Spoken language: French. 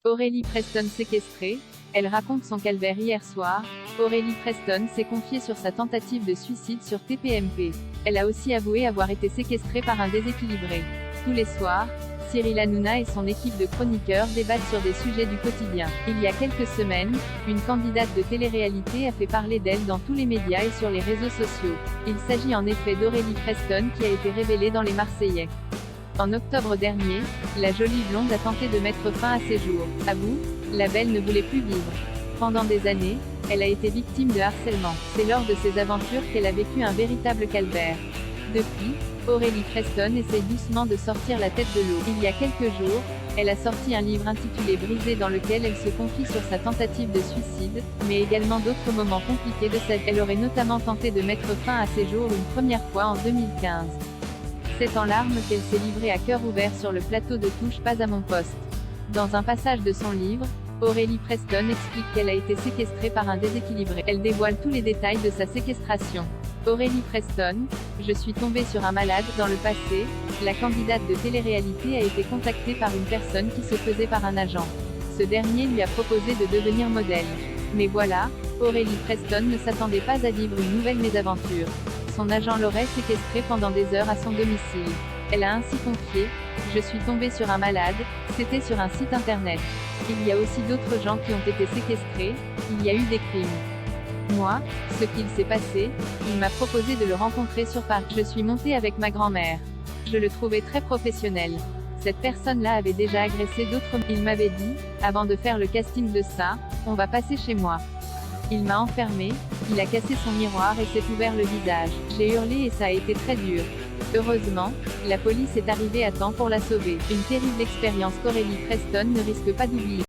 Aurélie Preston séquestrée. Elle raconte son calvaire hier soir. Aurélie Preston s'est confiée sur sa tentative de suicide sur TPMP. Elle a aussi avoué avoir été séquestrée par un déséquilibré. Tous les soirs, Cyril Hanouna et son équipe de chroniqueurs débattent sur des sujets du quotidien. Il y a quelques semaines, une candidate de télé-réalité a fait parler d'elle dans tous les médias et sur les réseaux sociaux. Il s'agit en effet d'Aurélie Preston qui a été révélée dans Les Marseillais. En octobre dernier, la jolie blonde a tenté de mettre fin à ses jours. À bout, la belle ne voulait plus vivre. Pendant des années, elle a été victime de harcèlement. C'est lors de ces aventures qu'elle a vécu un véritable calvaire. Depuis, Aurélie Preston essaye doucement de sortir la tête de l'eau. Il y a quelques jours, elle a sorti un livre intitulé Brisée dans lequel elle se confie sur sa tentative de suicide, mais également d'autres moments compliqués de sa vie. Elle aurait notamment tenté de mettre fin à ses jours une première fois en 2015. C'est en larmes qu'elle s'est livrée à cœur ouvert sur le plateau de Touche pas à mon poste. Dans un passage de son livre, Aurélie Preston explique qu'elle a été séquestrée par un déséquilibré. Elle dévoile tous les détails de sa séquestration. Aurélie Preston, je suis tombée sur un malade. Dans le passé, la candidate de télé-réalité a été contactée par une personne qui se faisait par un agent. Ce dernier lui a proposé de devenir modèle. Mais voilà, Aurélie Preston ne s'attendait pas à vivre une nouvelle mésaventure. Son agent l'aurait séquestrée pendant des heures à son domicile. Elle a ainsi confié « Je suis tombée sur un malade, c'était sur un site internet. Il y a aussi d'autres gens qui ont été séquestrés, il y a eu des crimes. Moi, ce qu'il s'est passé, il m'a proposé de le rencontrer sur Paris. Je suis montée avec ma grand-mère. Je le trouvais très professionnel. Cette personne-là avait déjà agressé d'autres. Il m'avait dit, avant de faire le casting de ça, on va passer chez moi. Il m'a enfermé, il a cassé son miroir et s'est ouvert le visage. J'ai hurlé et ça a été très dur. Heureusement, la police est arrivée à temps pour la sauver. Une terrible expérience qu'Aurélie Preston ne risque pas d'oublier.